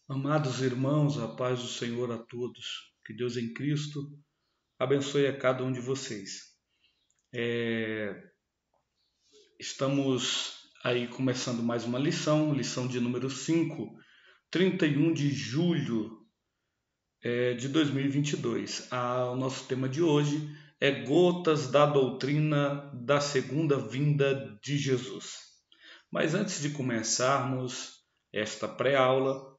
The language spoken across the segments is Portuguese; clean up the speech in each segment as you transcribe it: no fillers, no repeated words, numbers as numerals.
Amados irmãos, a paz do Senhor a todos. Que Deus em Cristo abençoe a cada um de vocês. Estamos aí começando mais uma lição de número 5, 31 de julho de 2022. O nosso tema de hoje é Gotas da Doutrina da Segunda Vinda de Jesus. Mas antes de começarmos esta pré-aula,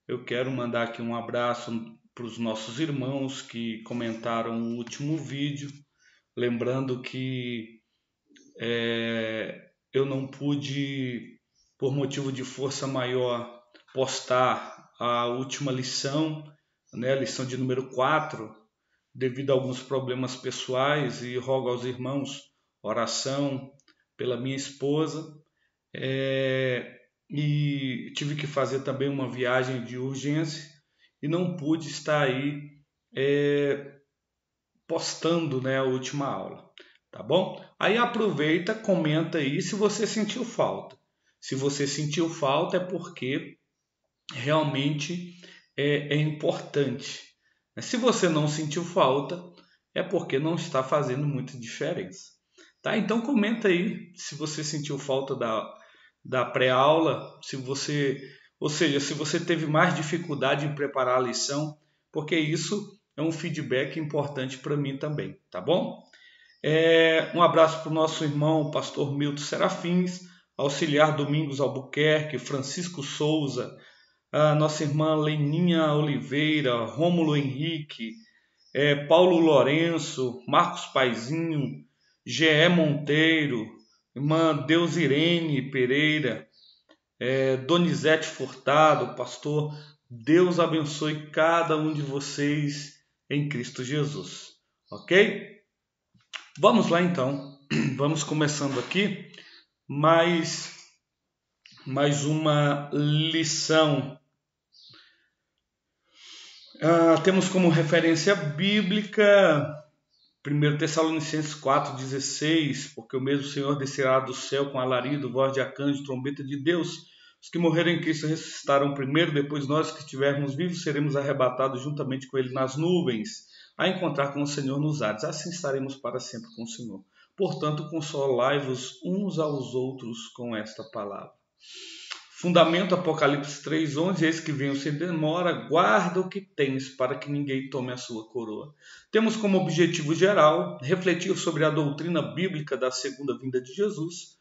eu quero mandar aqui um abraço para os nossos irmãos que comentaram o último vídeo, lembrando que eu não pude, por motivo de força maior, postar a última lição, né, a lição de número 4, devido a alguns problemas pessoais, e rogo aos irmãos oração pela minha esposa. E tive que fazer também uma viagem de urgência e não pude estar aí postando, né, a última aula, tá bom? Aí aproveita, comenta aí se você sentiu falta. Se você sentiu falta é porque realmente é importante. Se você não sentiu falta é porque não está fazendo muita diferença. Tá? Então comenta aí se você sentiu falta da pré-aula, ou seja, se você teve mais dificuldade em preparar a lição, porque isso é um feedback importante para mim também, tá bom? Um abraço para o nosso irmão, o pastor Milton Serafins, auxiliar Domingos Albuquerque, Francisco Souza, a nossa irmã Leninha Oliveira, Rômulo Henrique, Paulo Lourenço, Marcos Paizinho, G.E. Monteiro, irmã Deusirene Pereira, Donizete Furtado, pastor. Deus abençoe cada um de vocês em Cristo Jesus, ok? Vamos lá então, vamos começando aqui mais uma lição. Temos como referência bíblica 1 Tessalonicenses 4,16, porque o mesmo Senhor descerá do céu com alarido, voz de arcanjo, trombeta de Deus. Os que morreram em Cristo ressuscitarão primeiro, depois nós que estivermos vivos seremos arrebatados juntamente com Ele nas nuvens, a encontrar com o Senhor nos ares. Assim estaremos para sempre com o Senhor. Portanto, consolai-vos uns aos outros com esta palavra. Fundamento Apocalipse 3,11, eis que venho sem demora, guarda o que tens para que ninguém tome a sua coroa. Temos como objetivo geral refletir sobre a doutrina bíblica da segunda vinda de Jesus.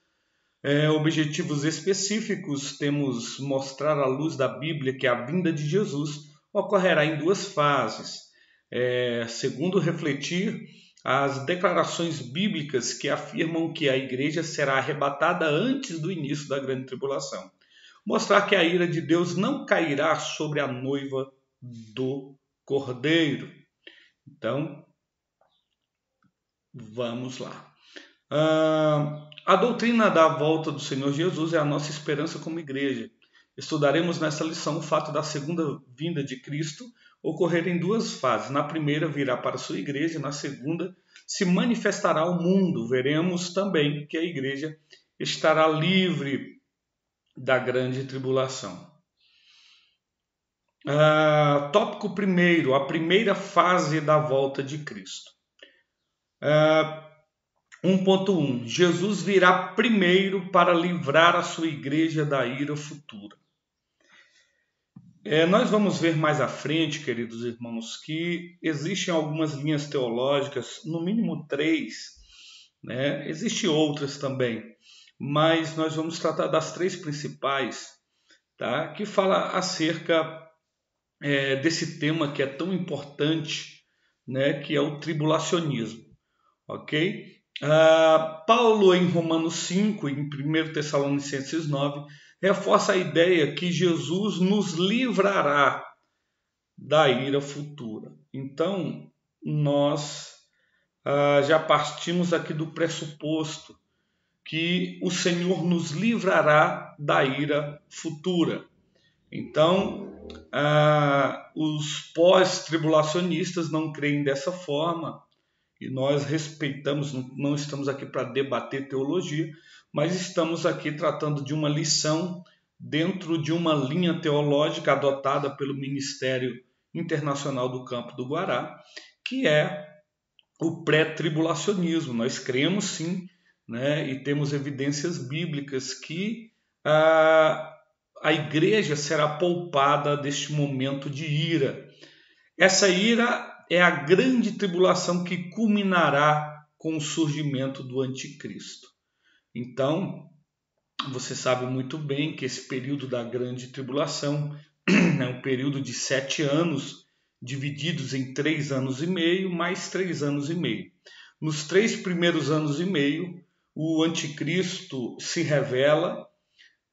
Objetivos específicos, temos mostrar à luz da Bíblia que a vinda de Jesus ocorrerá em duas fases. Segundo, refletir as declarações bíblicas que afirmam que a igreja será arrebatada antes do início da grande tribulação. Mostrar que a ira de Deus não cairá sobre a noiva do Cordeiro. Então, vamos lá. A doutrina da volta do Senhor Jesus é a nossa esperança como igreja. Estudaremos nessa lição o fato da segunda vinda de Cristo ocorrer em duas fases. Na primeira, virá para a sua igreja, na segunda, se manifestará ao mundo. Veremos também que a igreja estará livre da grande tribulação. Tópico primeiro, a primeira fase da volta de Cristo. 1.1. Jesus virá primeiro para livrar a sua igreja da ira futura. Nós vamos ver mais à frente, queridos irmãos, que existem algumas linhas teológicas, no mínimo 3, né? Existem outras também, mas nós vamos tratar das 3 principais, tá? Que fala acerca desse tema que é tão importante, né? Que é o tribulacionismo, ok? Paulo, em Romanos 5, em 1 Tessalonicenses 9, reforça a ideia que Jesus nos livrará da ira futura. Então, nós já partimos aqui do pressuposto que o Senhor nos livrará da ira futura. Então, os pós-tribulacionistas não creem dessa forma, e nós respeitamos, não estamos aqui para debater teologia, mas estamos aqui tratando de uma lição dentro de uma linha teológica adotada pelo Ministério Internacional do Campo do Guará, que é o pré-tribulacionismo. Nós cremos sim, né, e temos evidências bíblicas que a igreja será poupada deste momento de ira. Essa ira é a grande tribulação que culminará com o surgimento do anticristo. Então, você sabe muito bem que esse período da grande tribulação é um período de 7 anos, divididos em 3 anos e meio, mais 3 anos e meio. Nos 3 primeiros anos e meio, o anticristo se revela,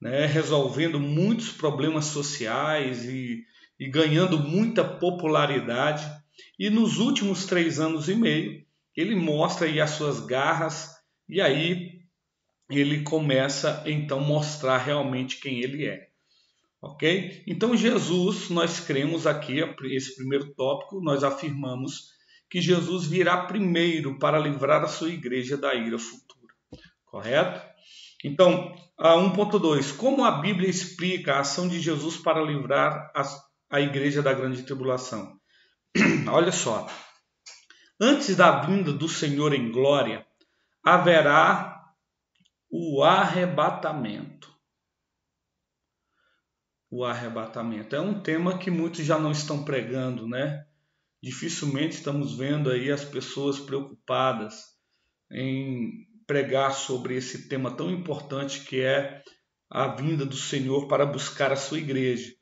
né, resolvendo muitos problemas sociais e ganhando muita popularidade. E nos últimos 3 anos e meio, ele mostra aí as suas garras, e aí ele começa então a mostrar realmente quem ele é. Ok? Então Jesus, nós cremos aqui, esse primeiro tópico, nós afirmamos que Jesus virá primeiro para livrar a sua igreja da ira futura. Correto? Então, 1.2. Como a Bíblia explica a ação de Jesus para livrar a igreja da grande tribulação? Olha só. Antes da vinda do Senhor em glória, haverá o arrebatamento. O arrebatamento é um tema que muitos já não estão pregando, né? Dificilmente estamos vendo aí as pessoas preocupadas em pregar sobre esse tema tão importante que é a vinda do Senhor para buscar a sua igreja,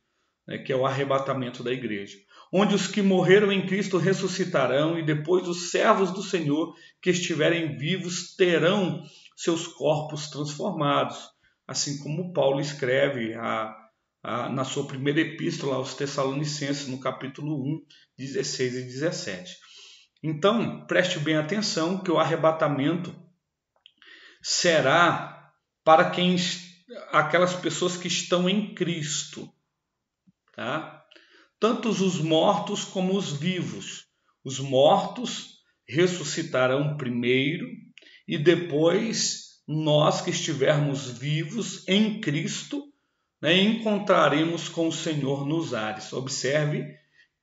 né? Que é o arrebatamento da igreja. Onde os que morreram em Cristo ressuscitarão e depois os servos do Senhor que estiverem vivos terão seus corpos transformados. Assim como Paulo escreve na sua primeira epístola aos Tessalonicenses, no capítulo 1, 16 e 17. Então, preste bem atenção que o arrebatamento será para aquelas pessoas que estão em Cristo, tá? Tanto os mortos como os vivos. Os mortos ressuscitarão primeiro e depois nós que estivermos vivos em Cristo, né, encontraremos com o Senhor nos ares. Observe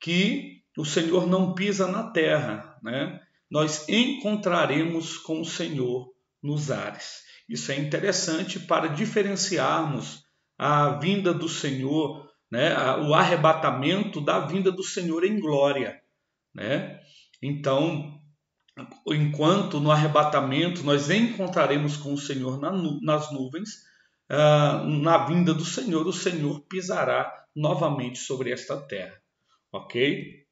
que o Senhor não pisa na terra, né? Nós encontraremos com o Senhor nos ares. Isso é interessante para diferenciarmos a vinda do Senhor, né, o arrebatamento da vinda do Senhor em glória, né? Então, enquanto no arrebatamento nós encontraremos com o Senhor nas nuvens, na vinda do Senhor, o Senhor pisará novamente sobre esta terra. Ok?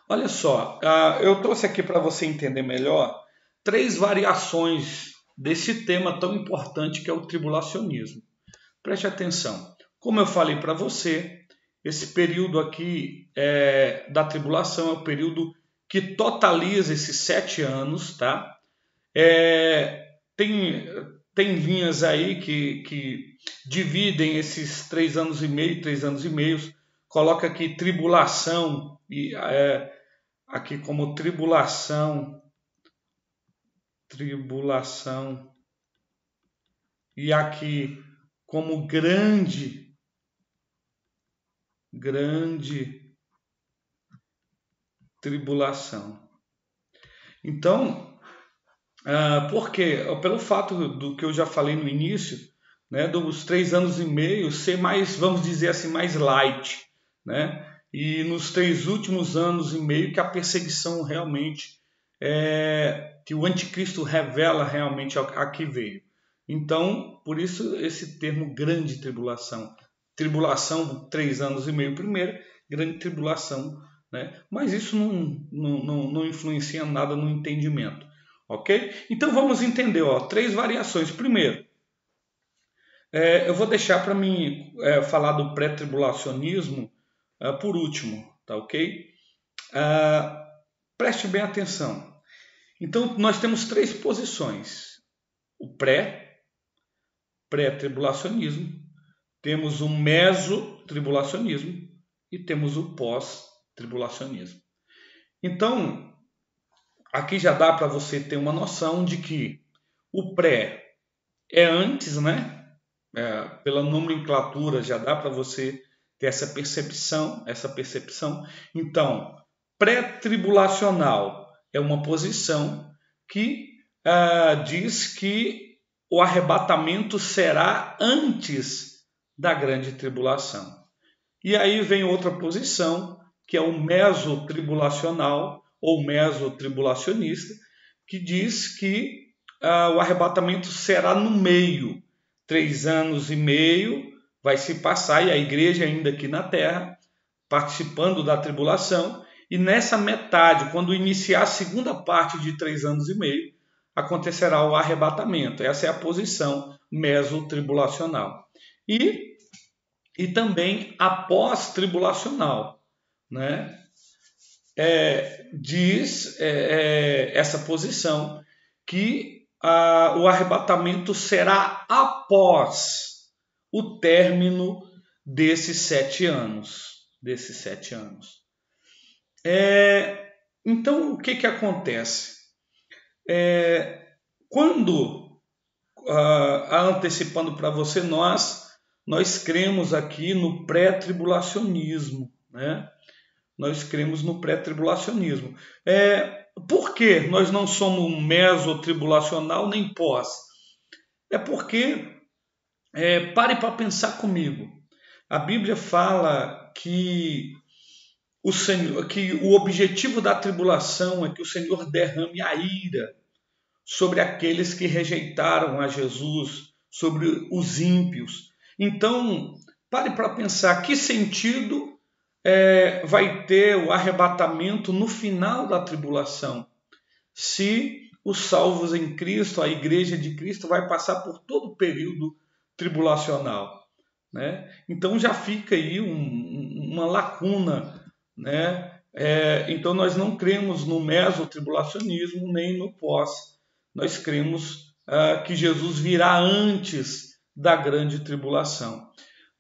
Olha só, eu trouxe aqui para você entender melhor 3 variações desse tema tão importante que é o tribulacionismo. Preste atenção. Como eu falei para você, esse período aqui da tribulação é o período que totaliza esses 7 anos, tá? Tem linhas aí que dividem esses 3 anos e meio, 3 anos e meio, coloca aqui tribulação, e aqui como tribulação, e aqui como grande tribulação. Então, por quê? Pelo fato do que eu já falei no início, né, dos 3 anos e meio ser mais, vamos dizer assim, mais light, né? E nos 3 últimos anos e meio que a perseguição realmente, que o anticristo revela realmente a que veio. Então, por isso esse termo grande tribulação. Tribulação, 3 anos e meio primeiro, grande tribulação, né? Mas isso não influencia nada no entendimento. Ok? Então vamos entender, 3 variações. Primeiro, eu vou deixar para mim falar do pré-tribulacionismo por último, tá ok? Preste bem atenção. Então nós temos 3 posições: o pré-tribulacionismo, temos o mesotribulacionismo e temos o pós-tribulacionismo. Então, aqui já dá para você ter uma noção de que o pré é antes, né? pela nomenclatura já dá para você ter essa percepção. Então, pré-tribulacional é uma posição que diz que o arrebatamento será antes da grande tribulação. E aí vem outra posição, que é o mesotribulacional ou mesotribulacionista, que diz que o arrebatamento será no meio. 3 anos e meio vai se passar, e a igreja ainda aqui na terra, participando da tribulação, e nessa metade, quando iniciar a segunda parte de 3 anos e meio, acontecerá o arrebatamento. Essa é a posição mesotribulacional. E também a pós-tribulacional, né? Diz essa posição que o arrebatamento será após o término desses 7 anos. Então, o que acontece? Quando, antecipando para você, nós cremos aqui no pré-tribulacionismo, né? Nós cremos no pré-tribulacionismo. Por que nós não somos mesotribulacional nem pós? É porque, pare para pensar comigo, a Bíblia fala que o objetivo da tribulação é que o Senhor derrame a ira sobre aqueles que rejeitaram a Jesus, sobre os ímpios. Então, pare para pensar que sentido vai ter o arrebatamento no final da tribulação, se os salvos em Cristo, a igreja de Cristo, vai passar por todo o período tribulacional, né? Então já fica aí uma lacuna, né? Então nós não cremos no mesotribulacionismo nem no pós. Nós cremos que Jesus virá antes da grande tribulação.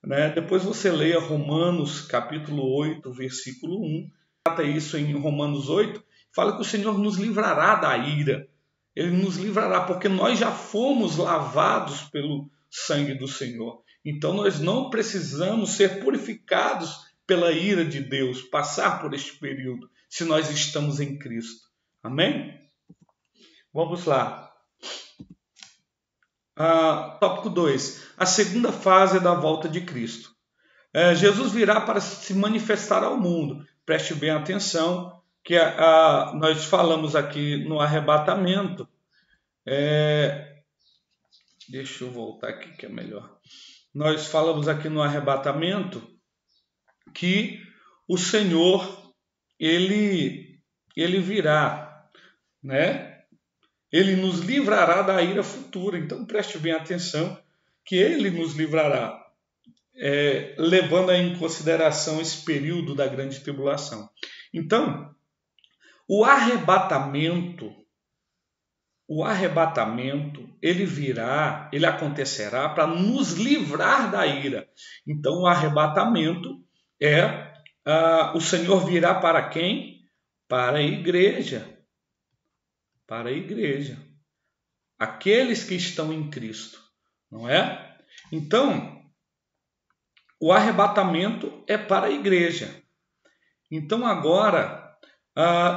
Né? Depois você leia Romanos capítulo 8, versículo 1. Trata isso em Romanos 8. Fala que o Senhor nos livrará da ira. Ele nos livrará porque nós já fomos lavados pelo sangue do Senhor. Então nós não precisamos ser purificados pela ira de Deus, passar por este período, se nós estamos em Cristo. Amém? Vamos lá. Tópico 2. A segunda fase da volta de Cristo. Jesus virá para se manifestar ao mundo. Preste bem atenção, que nós falamos aqui no arrebatamento. Deixa eu voltar aqui que é melhor. Nós falamos aqui no arrebatamento que o Senhor, ele virá, né? Ele nos livrará da ira futura. Então preste bem atenção que ele nos livrará, levando em consideração esse período da grande tribulação. Então, o arrebatamento, ele acontecerá para nos livrar da ira. Então, o arrebatamento o Senhor virá para quem? Para a igreja. Para a igreja. Aqueles que estão em Cristo, não é? Então, o arrebatamento é para a igreja. Então, agora,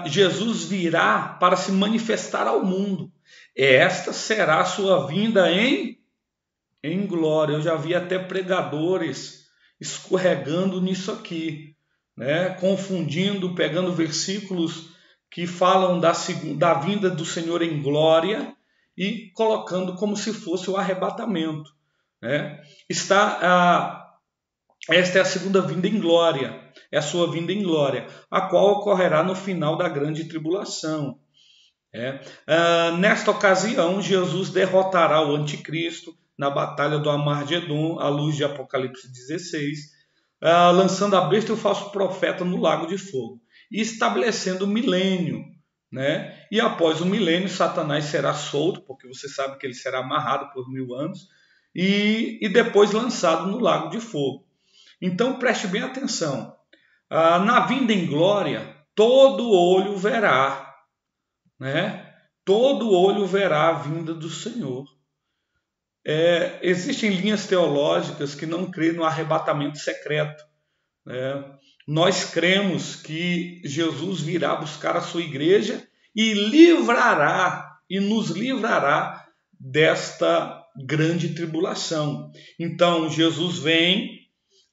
Jesus virá para se manifestar ao mundo. Esta será a sua vinda em glória. Eu já vi até pregadores escorregando nisso aqui, né? Confundindo, pegando versículos que falam da vinda do Senhor em glória e colocando como se fosse o arrebatamento, né? Esta é a segunda vinda em glória, é a sua vinda em glória, a qual ocorrerá no final da grande tribulação. Nesta ocasião, Jesus derrotará o anticristo na batalha do Armagedon, à luz de Apocalipse 16, lançando a besta e o falso profeta no lago de fogo e estabelecendo o milênio, né? E após o milênio, Satanás será solto, porque você sabe que ele será amarrado por 1000 anos, e depois lançado no lago de fogo. Então preste bem atenção. Na vinda em glória, todo olho verá, né? Todo olho verá a vinda do Senhor. Existem linhas teológicas que não creem no arrebatamento secreto. Nós cremos que Jesus virá buscar a sua igreja e nos livrará desta grande tribulação. Então, Jesus vem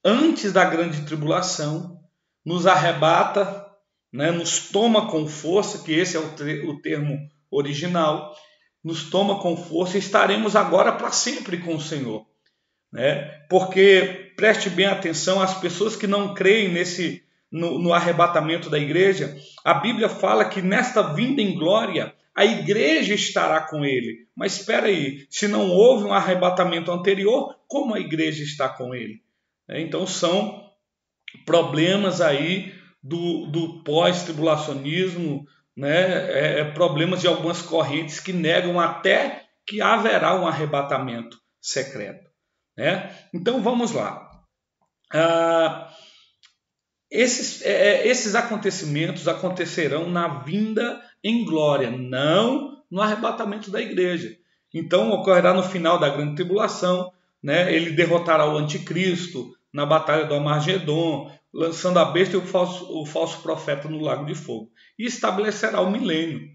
antes da grande tribulação, nos arrebata, nos toma com força, que esse é o termo original, nos toma com força e estaremos agora para sempre com o Senhor. Porque, preste bem atenção, as pessoas que não creem no arrebatamento da igreja, a Bíblia fala que nesta vinda em glória, a igreja estará com ele. Mas espera aí, se não houve um arrebatamento anterior, como a igreja está com ele? Então são problemas aí do pós-tribulacionismo, problemas de algumas correntes que negam até que haverá um arrebatamento secreto. Então vamos lá. Esses acontecimentos acontecerão na vinda em glória, não no arrebatamento da igreja. Então ocorrerá no final da grande tribulação, ele derrotará o anticristo na batalha do Armagedon, lançando a besta e o falso profeta no lago de fogo, e estabelecerá o milênio.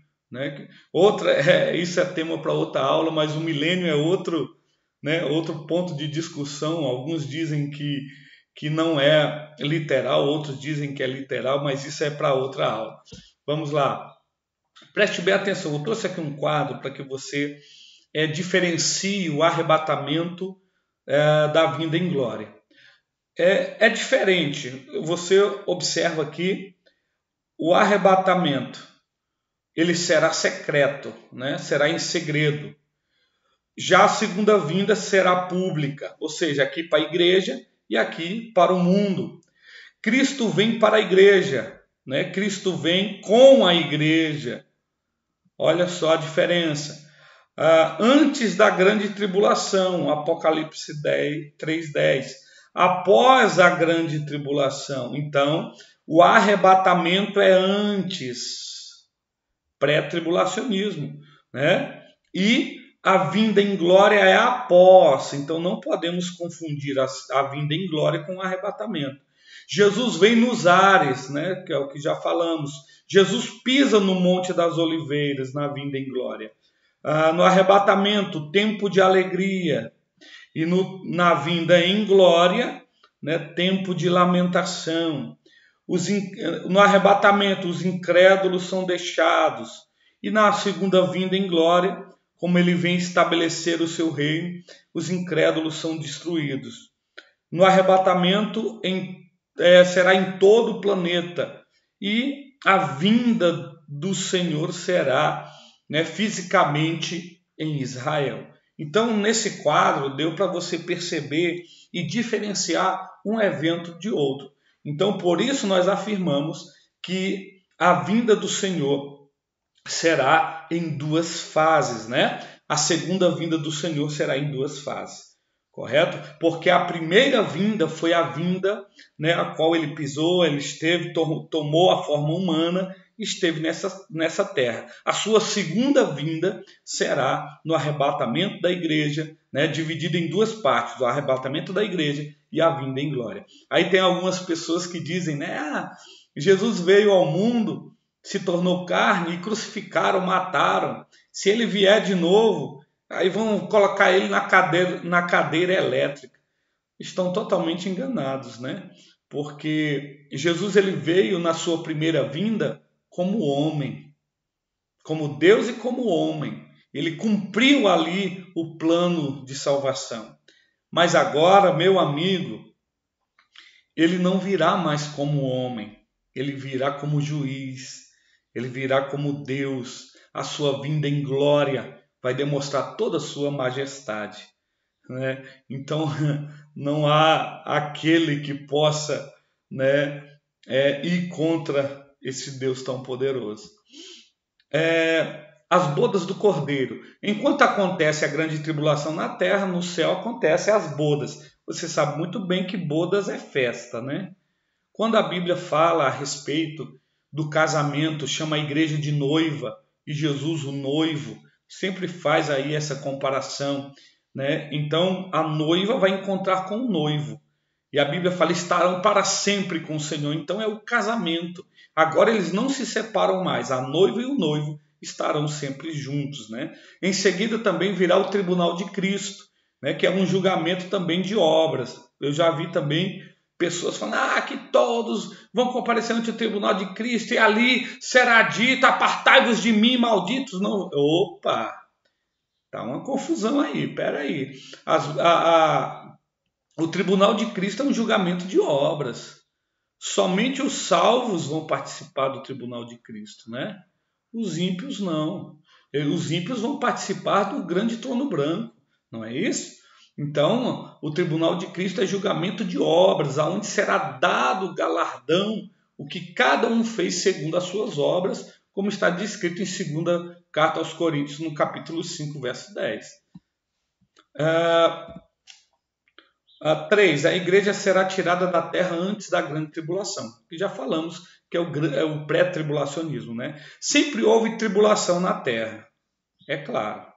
Isso é tema para outra aula, mas o milênio é outro ponto de discussão. Alguns dizem que não é literal, outros dizem que é literal, mas isso é para outra aula. Vamos lá. Preste bem atenção, eu trouxe aqui um quadro para que você diferencie o arrebatamento da vinda em glória. É diferente. Você observa aqui o arrebatamento. Ele será secreto, será em segredo. Já a segunda vinda será pública, ou seja, aqui para a igreja e aqui para o mundo. Cristo vem para a igreja, Cristo vem com a igreja. Olha só a diferença. Antes da grande tribulação, Apocalipse 3:10. Após a grande tribulação. Então, o arrebatamento é antes, pré-tribulacionismo, E a vinda em glória é após. Então, não podemos confundir a vinda em glória com o arrebatamento. Jesus vem nos ares, que é o que já falamos. Jesus pisa no Monte das Oliveiras na vinda em glória. No arrebatamento, tempo de alegria. E na vinda em glória, tempo de lamentação. No arrebatamento, os incrédulos são deixados. E na segunda vinda em glória, como ele vem estabelecer o seu reino, os incrédulos são destruídos. No arrebatamento, será em todo o planeta. E a vinda do Senhor será fisicamente em Israel. Então, nesse quadro, deu para você perceber e diferenciar um evento de outro. Então, por isso nós afirmamos que a vinda do Senhor será em duas fases, A segunda vinda do Senhor será em duas fases, correto? Porque a primeira vinda foi a vinda, a qual ele pisou, ele esteve, tomou a forma humana, esteve nessa terra. A sua segunda vinda será no arrebatamento da igreja, dividida em duas partes, o arrebatamento da igreja e a vinda em glória. Aí tem algumas pessoas que dizem, Jesus veio ao mundo, se tornou carne e crucificaram, mataram. Se ele vier de novo, aí vão colocar ele na cadeira elétrica. Estão totalmente enganados, Porque Jesus ele veio na sua primeira vinda como homem, como Deus e como homem. Ele cumpriu ali o plano de salvação. Mas agora, meu amigo, ele não virá mais como homem. Ele virá como juiz. Ele virá como Deus. A sua vinda em glória vai demonstrar toda a sua majestade. Então, não há aquele que possa ir contra esse Deus tão poderoso. As bodas do Cordeiro. Enquanto acontece a grande tribulação na terra, no céu acontecem as bodas. Você sabe muito bem que bodas é festa, Quando a Bíblia fala a respeito do casamento, chama a igreja de noiva e Jesus o noivo, sempre faz aí essa comparação. né? Então a noiva vai encontrar com o noivo. E a Bíblia fala, estarão para sempre com o Senhor. Então é o casamento. Agora eles não se separam mais. A noiva e o noivo estarão sempre juntos, né? Em seguida também virá o tribunal de Cristo, né? Que é um julgamento também de obras. Eu já vi também pessoas falando que todos vão comparecer ante o tribunal de Cristo e ali será dito, apartai-vos de mim, malditos. Não, opa, tá uma confusão aí, peraí. O tribunal de Cristo é um julgamento de obras. Somente os salvos vão participar do tribunal de Cristo, né? Os ímpios não. Os ímpios vão participar do grande trono branco, não é isso? Então, o tribunal de Cristo é julgamento de obras, aonde será dado o galardão, o que cada um fez segundo as suas obras, como está descrito em 2ª Carta aos Coríntios, no capítulo 5, verso 10. 3. A igreja será tirada da terra antes da grande tribulação, que já falamos que é o pré-tribulacionismo, né? Sempre houve tribulação na terra, é claro.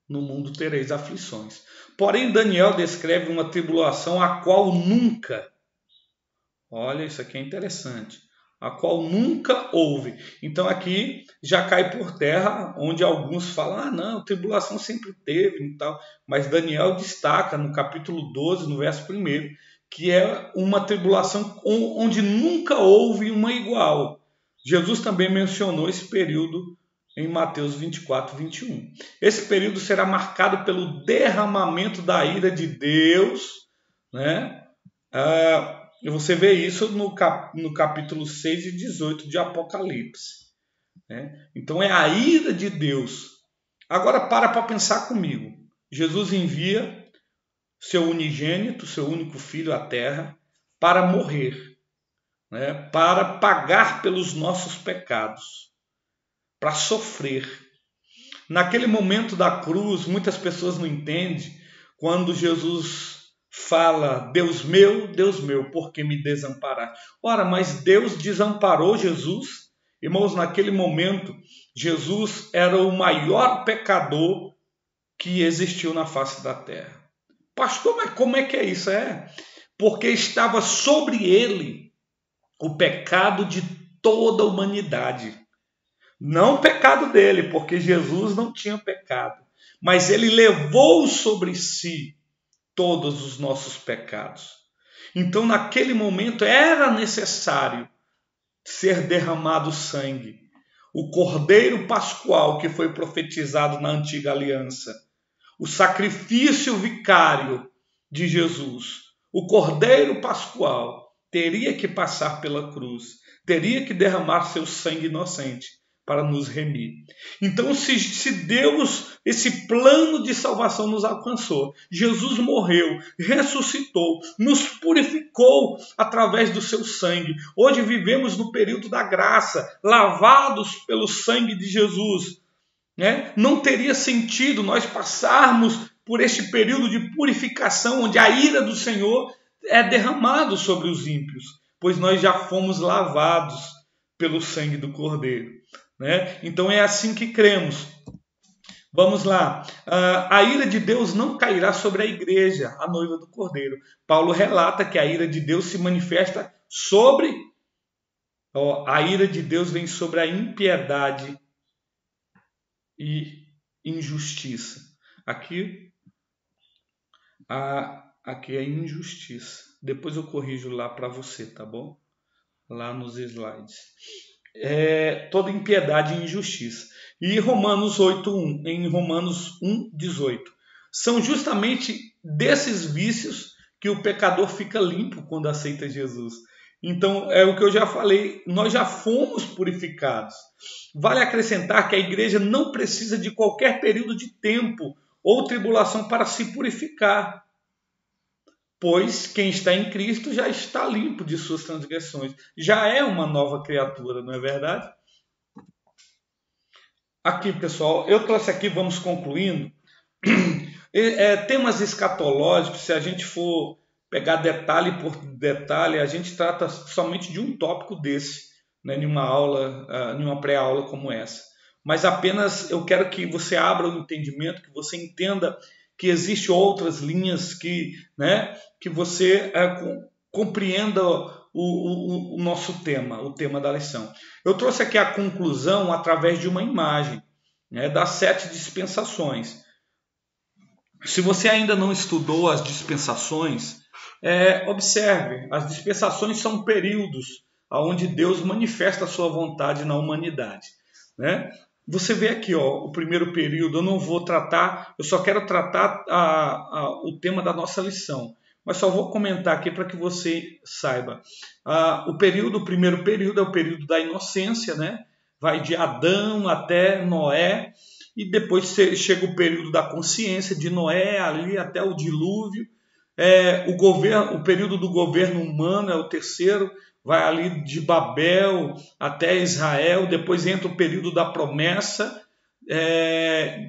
No mundo tereis aflições. Porém, Daniel descreve uma tribulação a qual nunca, olha, isso aqui é interessante, a qual nunca houve. Então aqui já cai por terra, onde alguns falam, não, tribulação sempre teve e tal. Mas Daniel destaca no capítulo 12, no verso 1, que é uma tribulação onde nunca houve uma igual. Jesus também mencionou esse período em Mateus 24, 21. Esse período será marcado pelo derramamento da ira de Deus, né? E você vê isso no capítulo 6 e 18 de Apocalipse, né? Então é a ira de Deus. Agora para pensar comigo. Jesus envia seu unigênito, seu único filho à terra, para morrer, né? Para pagar pelos nossos pecados, para sofrer. Naquele momento da cruz, muitas pessoas não entendem quando Jesus fala, Deus meu, por que me desamparaste? Ora, mas Deus desamparou Jesus? Irmãos, naquele momento, Jesus era o maior pecador que existiu na face da terra. Pastor, mas como é que é isso? Porque estava sobre ele o pecado de toda a humanidade. Não o pecado dele, porque Jesus não tinha pecado, mas ele levou sobre si todos os nossos pecados. Então, naquele momento, era necessário ser derramado sangue. O Cordeiro Pascual que foi profetizado na antiga aliança, o sacrifício vicário de Jesus, o Cordeiro Pascual teria que passar pela cruz, teria que derramar seu sangue inocente para nos remir. Então, se Deus, esse plano de salvação nos alcançou, Jesus morreu, ressuscitou, nos purificou através do seu sangue. Hoje vivemos no período da graça, lavados pelo sangue de Jesus, né? Não teria sentido nós passarmos por este período de purificação, onde a ira do Senhor é derramada sobre os ímpios, pois nós já fomos lavados pelo sangue do Cordeiro. Né? Então é assim que cremos. Vamos lá. A ira de Deus não cairá sobre a igreja, a noiva do Cordeiro. Paulo relata que a ira de Deus se manifesta sobre... a ira de Deus vem sobre a impiedade e injustiça. Aqui é injustiça. Depois eu corrijo lá para você, tá bom? Lá nos slides. Toda impiedade e injustiça. E Romanos 8:1, em Romanos 1:18, são justamente desses vícios que o pecador fica limpo quando aceita Jesus. Então, é o que eu já falei, nós já fomos purificados. Vale acrescentar que a igreja não precisa de qualquer período de tempo ou tribulação para se purificar, pois quem está em Cristo já está limpo de suas transgressões, já é uma nova criatura, não é verdade? Aqui, pessoal, eu trouxe aqui, vamos concluindo, temas escatológicos. Se a gente for pegar detalhe por detalhe, a gente trata somente de um tópico desse, né, em uma aula, em uma pré-aula como essa. Mas apenas eu quero que você abra o entendimento, que você entenda que existem outras linhas que, né, que você compreenda o nosso tema, o tema da lição. Eu trouxe aqui a conclusão através de uma imagem, né, das 7 dispensações. Se você ainda não estudou as dispensações, observe, as dispensações são períodos onde Deus manifesta a sua vontade na humanidade, né? Você vê aqui, ó, o primeiro período, eu não vou tratar, eu só quero tratar o tema da nossa lição, mas só vou comentar aqui para que você saiba. O primeiro período é o período da inocência, né? Vai de Adão até Noé, e depois chega o período da consciência, de Noé ali até o dilúvio. O período do governo humano é o terceiro, vai ali de Babel até Israel. Depois entra o período da promessa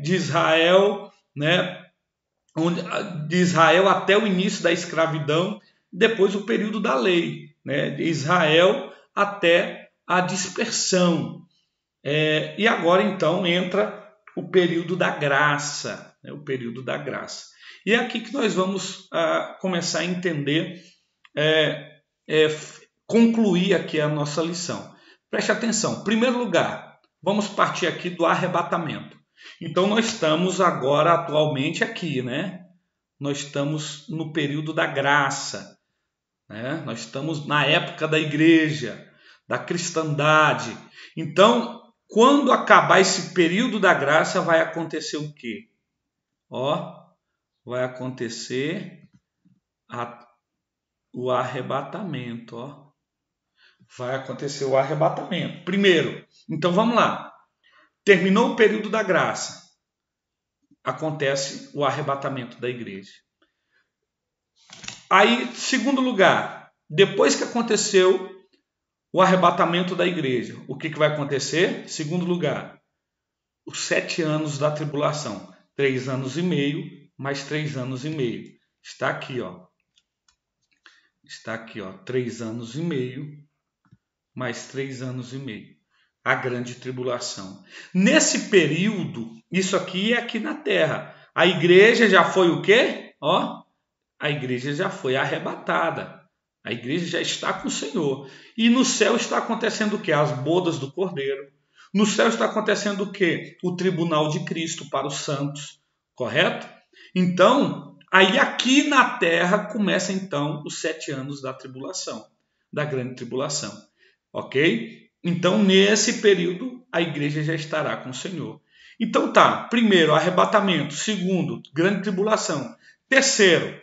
de Israel, né? De Israel até o início da escravidão. Depois o período da lei, né? De Israel até a dispersão. E agora então entra o período da graça, né? O período da graça. E é aqui que nós vamos começar a entender, concluir aqui a nossa lição. Preste atenção. Em primeiro lugar, vamos partir aqui do arrebatamento. Então nós estamos agora atualmente aqui, né? Nós estamos no período da graça, né? Nós estamos na época da igreja, da cristandade. Então, quando acabar esse período da graça, vai acontecer o quê? Vai acontecer o arrebatamento, ó. Vai acontecer o arrebatamento. Primeiro, então vamos lá. Terminou o período da graça, acontece o arrebatamento da igreja. Aí, segundo lugar, depois que aconteceu o arrebatamento da igreja, o que vai acontecer? Segundo lugar, os 7 anos da tribulação. 3 anos e meio, mais 3 anos e meio. Está aqui, ó. Está aqui, ó. 3 anos e meio, mais 3 anos e meio. A grande tribulação. Nesse período, isso aqui é aqui na terra. A igreja já foi o quê? A igreja já foi arrebatada. A igreja já está com o Senhor. E no céu está acontecendo o quê? As bodas do Cordeiro. No céu está acontecendo o quê? O tribunal de Cristo para os santos. Correto? Então, aí aqui na terra começa então os 7 anos da tribulação, da grande tribulação. Ok? Então, nesse período, a igreja já estará com o Senhor. Então tá, primeiro, arrebatamento. Segundo, grande tribulação. Terceiro,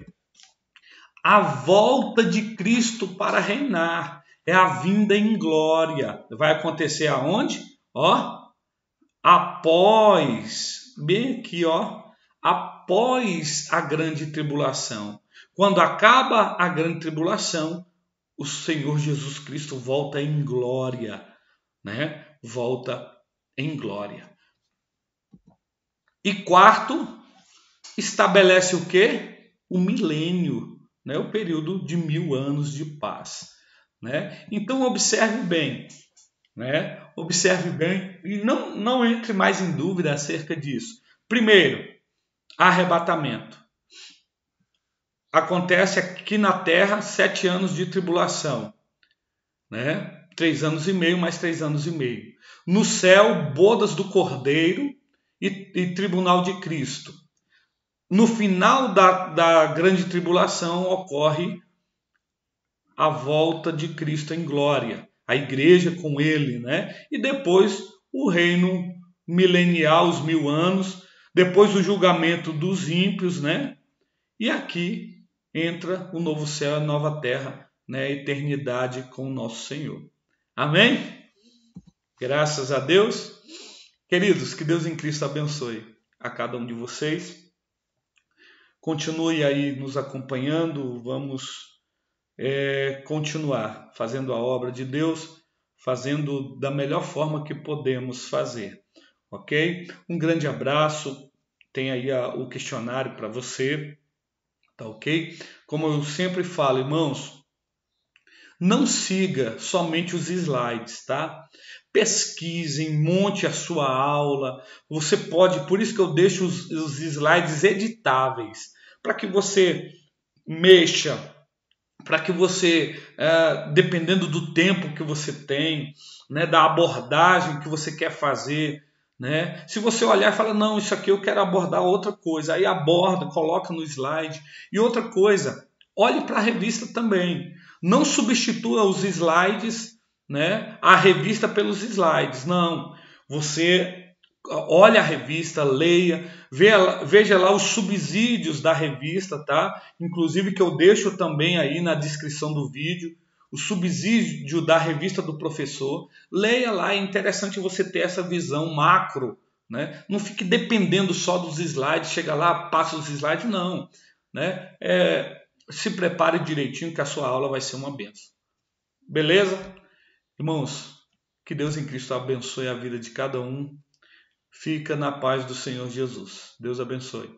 a volta de Cristo para reinar. É a vinda em glória. Vai acontecer aonde? Após, bem aqui, após a grande tribulação. Quando acaba a grande tribulação, o Senhor Jesus Cristo volta em glória, né? Volta em glória. E quarto, estabelece o quê? O milênio, né? O período de 1000 anos de paz, né? Então observe bem, né? Observe bem e não entre mais em dúvida acerca disso. Primeiro, arrebatamento. Acontece aqui na terra 7 anos de tribulação, né? 3 anos e meio mais 3 anos e meio. No céu, bodas do Cordeiro e tribunal de Cristo. No final da grande tribulação ocorre a volta de Cristo em glória, a igreja com ele, né? E depois o reino milenial, os 1000 anos, depois o julgamento dos ímpios, né? E aqui entra o novo céu e a nova terra, né? A eternidade com o nosso Senhor. Amém? Graças a Deus. Queridos, que Deus em Cristo abençoe a cada um de vocês. Continue aí nos acompanhando, vamos continuar fazendo a obra de Deus, fazendo da melhor forma que podemos fazer, ok? Um grande abraço, tem aí o questionário para você, tá ok? Como eu sempre falo, irmãos, não siga somente os slides, tá? pesquisem, monte a sua aula. Você pode, por isso que eu deixo os slides editáveis, para que você mexa, para que você, dependendo do tempo que você tem, né, da abordagem que você quer fazer, né, se você olhar e falar, não, isso aqui eu quero abordar outra coisa, aí aborda, coloca no slide. E outra coisa, olhe para a revista também. Não substitua os slides, né, a revista pelos slides. Não, você olhe a revista, leia, veja lá os subsídios da revista, tá? Inclusive que eu deixo também aí na descrição do vídeo, o subsídio da revista do professor. Leia lá, é interessante você ter essa visão macro, né? Não fique dependendo só dos slides, chega lá, passa os slides, não, né? Se prepare direitinho que a sua aula vai ser uma benção. Beleza? Irmãos, que Deus em Cristo abençoe a vida de cada um. Fica na paz do Senhor Jesus. Deus abençoe.